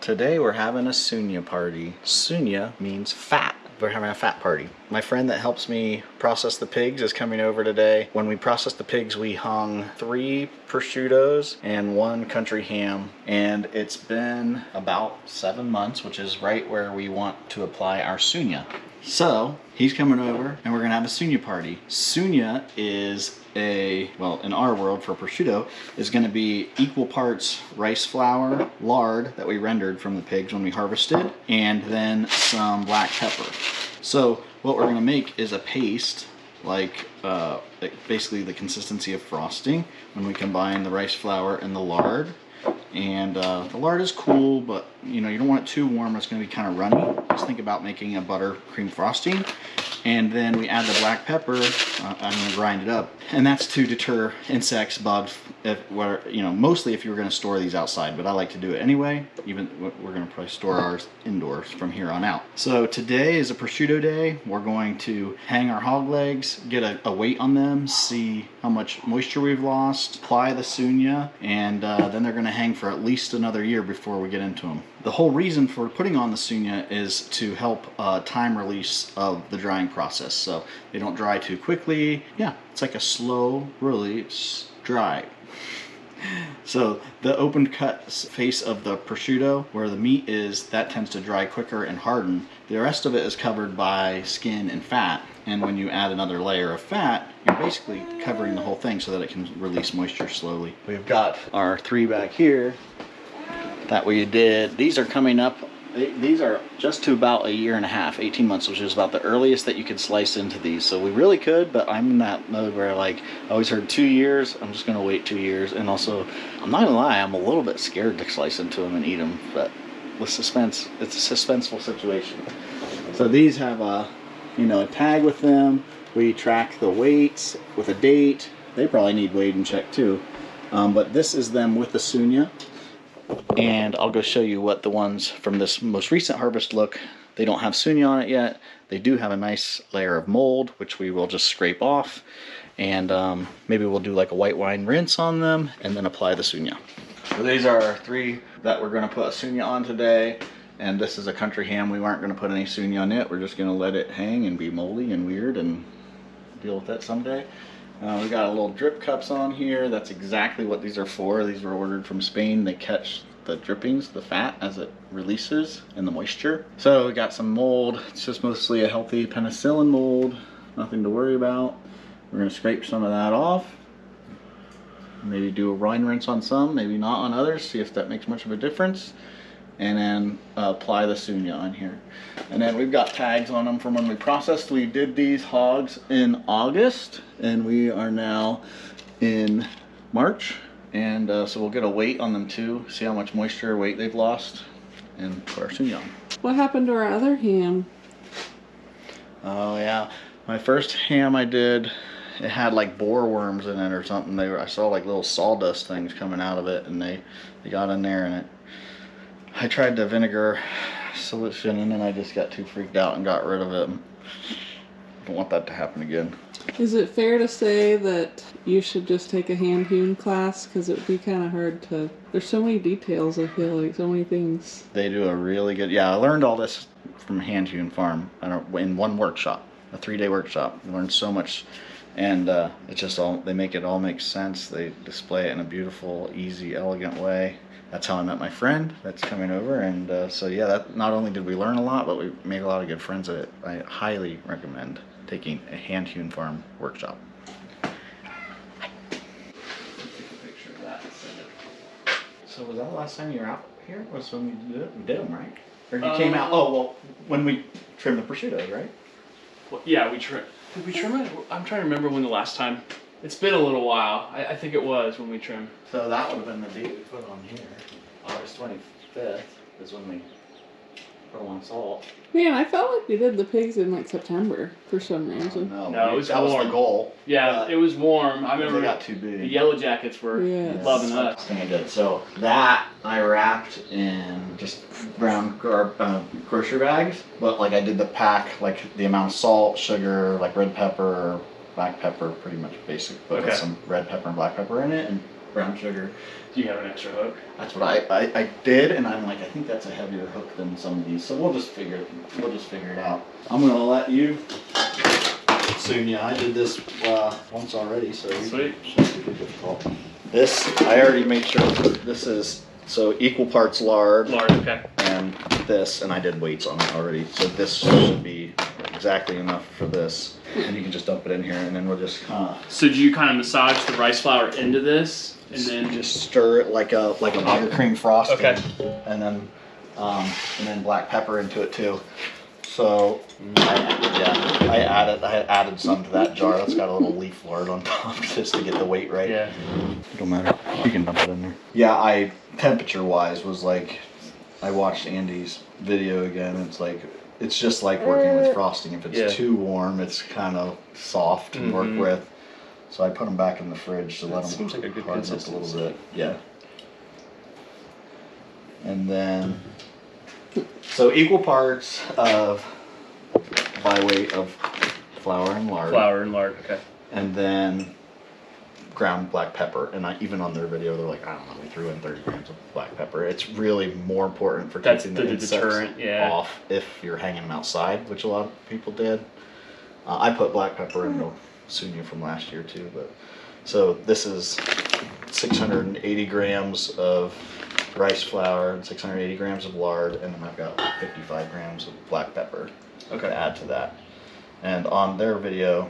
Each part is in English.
Today we're having a Sugna party. Sugna means fat. We're having a fat party. My friend that helps me process the pigs is coming over today. When we processed the pigs, we hung 3 prosciuttos and 1 country ham. And it's been about 7 months, which is right where we want to apply our Sugna. So he's coming over and we're gonna have a Sugna party. Sugna is well, in our world for prosciutto, is gonna be equal parts rice flour, lard that we rendered from the pigs when we harvested, and then some black pepper. So what we're gonna make is a paste, like basically the consistency of frosting when we combine the rice flour and the lard. And the lard is cool, but you don't want it too warm. It's going to be kind of runny. Just think about making a buttercream frosting. And then we add the black pepper. I'm going to grind it up, and that's to deter insects, bugs. Mostly if you were going to store these outside, but I like to do it anyway. Even we're going to probably store ours indoors from here on out. So today is a prosciutto day. We're going to hang our hog legs, get a weight on them, see how much moisture we've lost, apply the Sugna, and then they're going to hang for at least another year before we get into them. The whole reason for putting on the Sugna is to help time release of the drying process, so they don't dry too quickly. Yeah, it's like a slow release dry. So the open cut face of the prosciutto, where the meat is, that tends to dry quicker and harden. The rest of it is covered by skin and fat, and when you add another layer of fat, you're basically covering the whole thing so that it can release moisture slowly. We've got our 3 back here that we did. These are coming up. These are just to about a year and a half, 18 months, which is about the earliest that you could slice into these. So we really could, but I'm in that mode where I always heard 2 years. I'm just gonna wait 2 years. And also, I'm not gonna lie, I'm a little bit scared to slice into them and eat them, but with suspense, it's a suspenseful situation. So these have a tag with them. We track the weights with a date. They probably need weighed and checked too. But this is them with the Sugna. And I'll go show you what the ones from this most recent harvest look. They don't have Sugna on it yet. They do have a nice layer of mold, which we will just scrape off. And maybe we'll do like a white wine rinse on them and then apply the Sugna. So these are our 3 that we're going to put a Sugna on today. And this is a country ham. We weren't going to put any Sugna on it. We're just going to let it hang and be moldy and weird and deal with that someday. We got a little drip cups on here. That's exactly what these are for. These were ordered from Spain. They catch the drippings, the fat, as it releases, and the moisture. So we got some mold. It's just mostly a healthy penicillin mold. Nothing to worry about. We're going to scrape some of that off. Maybe do a wine rinse on some, maybe not on others. See if that makes much of a difference. And then apply the Sugna on here. And then we've got tags on them from when we processed. We did these hogs in August, and we are now in March. And so we'll get a weight on them too, see how much moisture or weight they've lost, and put our Sugna on. What happened to our other ham? Oh yeah, my first ham I did, it had like boar worms in it or something. I saw like little sawdust things coming out of it, and they got in there, and I tried the vinegar solution, and then I just got too freaked out and got rid of it. I don't want that to happen again. Is it fair to say that you should just take a hand-hewn class? Because it would be kind of hard to... There's so many details, I feel like, so many things. They do a really good... Yeah, I learned all this from Hand-Hewn Farm in one workshop, a 3-day workshop. I learned so much, and it's just all... They make it all make sense. They display it in a beautiful, easy, elegant way. That's how I met my friend that's coming over, and so yeah, that not only did we learn a lot, but we made a lot of good friends at it. I highly recommend taking a Hand-Hewn Farm workshop. So was that the last time you were out here? Was when we did them, right? Or you came out? Oh well, when we trimmed the prosciutto, right? Well, yeah, we trimmed. Did we trim it? I'm trying to remember when the last time. It's been a little while. I think it was when we trimmed. So that would have been the date we put on here. August 25th is when we put them on salt. Man, I felt like we did the pigs in like September for some reason. No, it was that warm. was the goal. Yeah, it was warm. I remember they got too big. The Yellow Jackets were loving us. That's the thing I did. So that I wrapped in just brown grocery bags, but like I did the pack, like the amount of salt, sugar, like red pepper, black pepper, pretty much basic, but with some red pepper and black pepper in it, and brown sugar. Do you have an extra hook? That's what I did, and I'm like, I think that's a heavier hook than some of these. So we'll just figure it out. I'm gonna let you. Sugna, I did this once already, so Sweet. It shouldn't be difficult. This I already made sure this is so equal parts lard. Lard, okay. And this, and I did weights on it already, so this should be exactly enough for this. And you can just dump it in here, and then we'll just kind of. So do you kind of massage the rice flour into this, and then just stir it like a buttercream frosting. Okay. And then black pepper into it too. So I added some to that jar. That's got a little leaf lard on top just to get the weight right. Yeah. It don't matter. You can dump it in there. Yeah, temperature wise was like, I watched Andy's video again. It's just like working with frosting. If it's too warm, it's kind of soft to work with. So I put them back in the fridge to let them seems like a good harden up a consistency. little bit. Yeah. And then, so equal parts of by weight of flour and lard. Flour and lard, okay. And then ground black pepper. And even on their video, they're like, I don't know, we threw in 30 grams of black pepper. It's really more important for That's keeping the insects deterrent, off if you're hanging them outside, which a lot of people did. I put black pepper in the Sugna from last year too, but so this is 680 grams of rice flour and 680 grams of lard, and then I've got like 55 grams of black pepper to add to that. And on their video,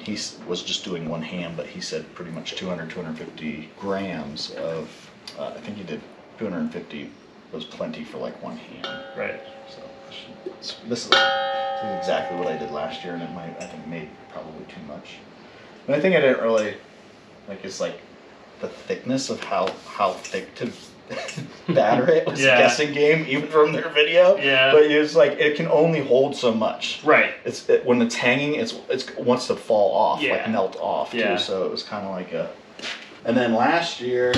he was just doing one ham, but he said pretty much 250 grams of, I think he did 250 was plenty for like one ham. Right. So this is exactly what I did last year, and I think made probably too much. But I think I didn't really, it's like the thickness of how thick to batter it was a guessing game, even from their video. Yeah. But it's like, it can only hold so much. Right. When it's hanging, it wants to fall off, Yeah. like melt off Yeah. too. So it was kind of like a. And then last year,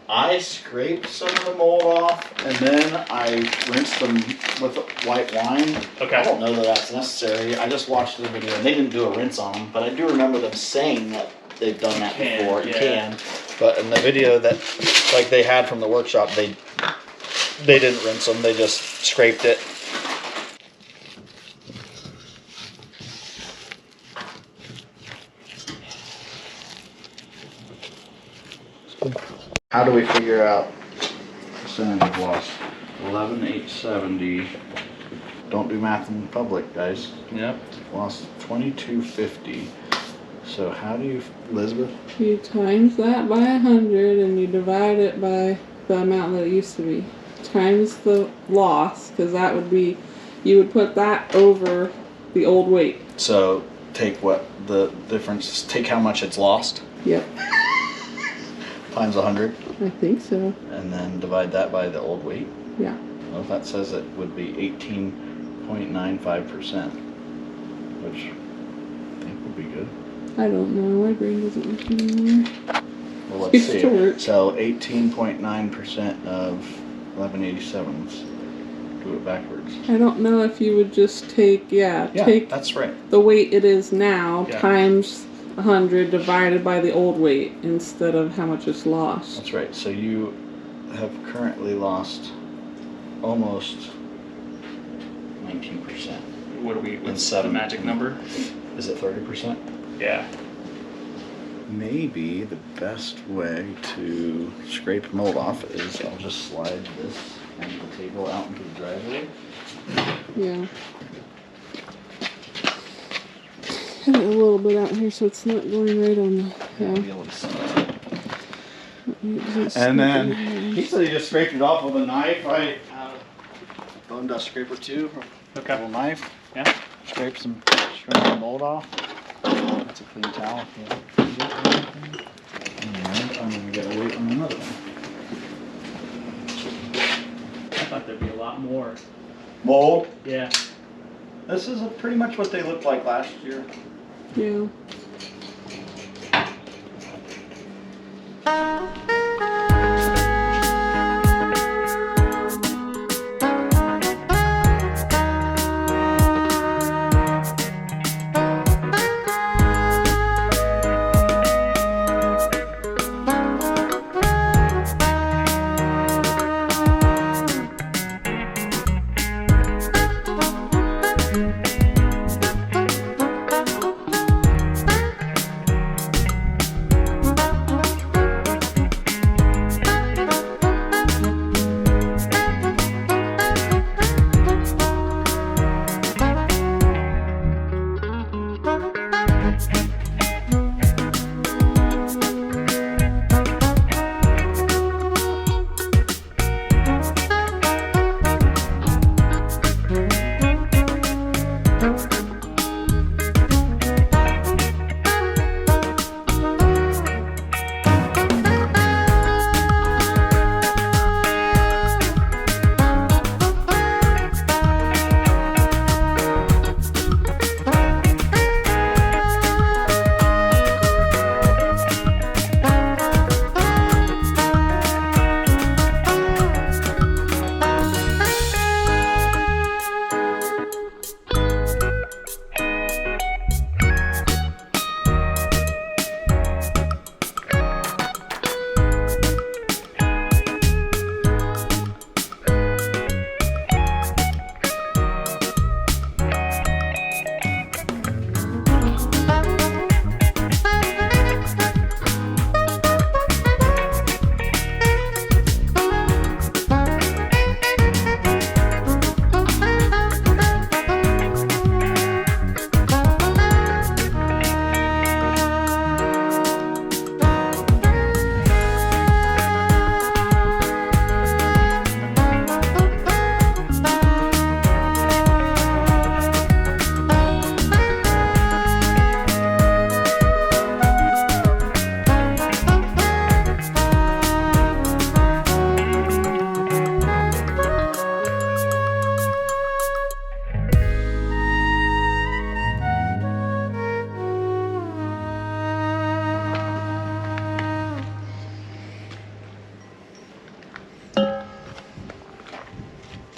I scraped some of the mold off, and then I rinsed them with white wine. Okay. I don't know that that's necessary. I just watched the video, and they didn't do a rinse on them, but I do remember them saying that they've done that before. You can. But in the video that they had from the workshop, they didn't rinse them. They just scraped it. How do we figure out percentage of loss? 11,870. Don't do math in public, guys. Yep. Lost 2250. So how do you, Elizabeth? You times that by 100 and you divide it by the amount that it used to be. Times the loss, because that would be, you would put that over the old weight. So take what the difference is, take how much it's lost Yep, times 100, I think so. and then divide that by the old weight. Yeah. Well, that says it would be 18.95%, which I think would be good. I don't know, my brain doesn't work anymore. Well, let's It's see. to work. So 18.9% of 1187. Let's do it backwards. I don't know if you would just take, take that's right. the weight it is now Yeah. times 100 divided by the old weight instead of how much is lost. That's right. So you have currently lost almost 19%. What are we? What's the seven. magic number? Is it 30%? Yeah. Maybe the best way to scrape mold off is I'll just slide this and the table out into the driveway. Yeah. Have it a little bit out here so it's not going right on the. You'll Yeah. be able to see it. It doesn't And then snip in he said he just scraped it off with a knife. I have a bone dust scraper too. Okay. Little knife. Yeah. Scrape some mold off. That's a clean towel. And I'm gonna get away from another one. I thought there'd be a lot more. Mold. Yeah. This is pretty much what they looked like last year. Yeah.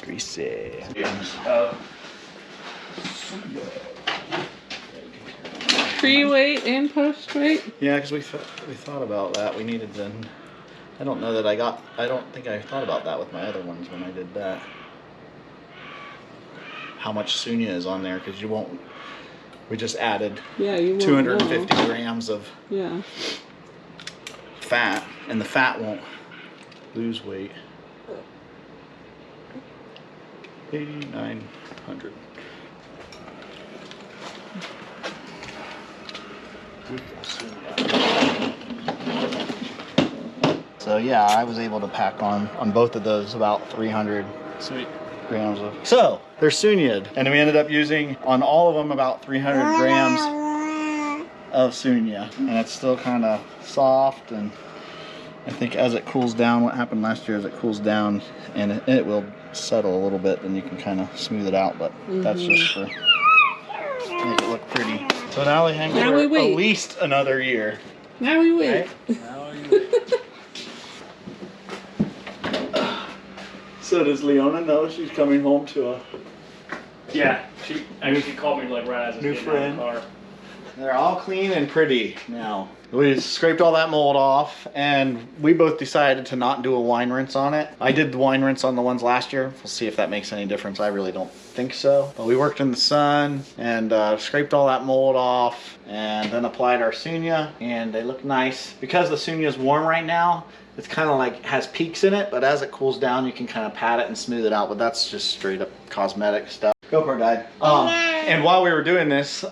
Greasy. Pre-weight and post-weight? Yeah, because we thought about that. We needed to. I don't know that I don't think I thought about that with my other ones when I did that. How much Sugna is on there, because you won't. We just added you won't 250 know. grams of Yeah. fat, and the fat won't lose weight. 8,900. So yeah, I was able to pack on both of those about 300 Sweet. grams of. So they're Sugna, and we ended up using on all of them about 300 grams of Sugna, and it's still kind of soft. And I think as it cools down, what happened last year is it cools down and it will settle a little bit, then you can kind of smooth it out. But that's just for make it look pretty. So now they hang for at least another year. Now we wait. Right? Now you wait. So does Leona know she's coming home to a Yeah, she actually called me like right as I was new getting out of friend? the car. They're all clean and pretty now. We scraped all that mold off, and we both decided to not do a wine rinse on it. I did the wine rinse on the ones last year. We'll see if that makes any difference. I really don't think so. But we worked in the sun and scraped all that mold off, and then applied our Sugna, and they look nice. Because the Sugna is warm right now, it's kind of like has peaks in it, but as it cools down, you can kind of pat it and smooth it out. But that's just straight up cosmetic stuff. GoPro died. And while we were doing this,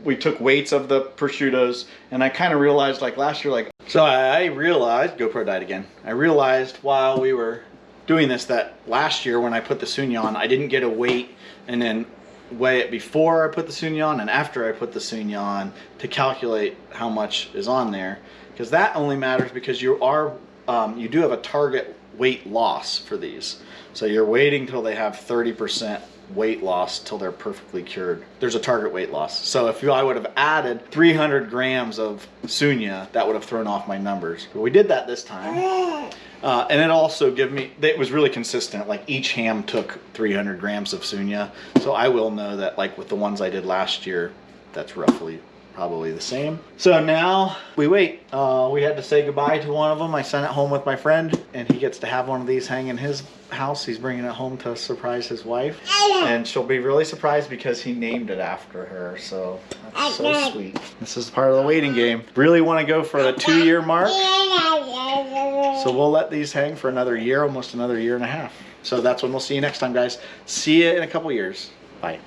we took weights of the prosciuttos, and I kind of realized like last year, I realized, GoPro died again. I realized while we were doing this that last year when I put the Sugna on, I didn't get a weight and then weigh it before I put the Sugna on and after I put the Sugna on to calculate how much is on there. Because that only matters because you do have a target weight loss for these. So you're waiting till they have 30% weight loss till they're perfectly cured. There's a target weight loss. So if I would have added 300 grams of Sugna, that would have thrown off my numbers. But we did that this time. And it also it was really consistent. Like each ham took 300 grams of Sugna. So I will know that like with the ones I did last year, that's roughly probably the same. So now we wait. We had to say goodbye to one of them. I sent it home with my friend, and he gets to have one of these hang in his house. He's bringing it home to surprise his wife, and she'll be really surprised because he named it after her. So that's so sweet. This is part of the waiting game. Really want to go for the 2-year mark, so we'll let these hang for another year, almost another year and a half. So that's when we'll see you next time, guys. See you in a couple years. Bye.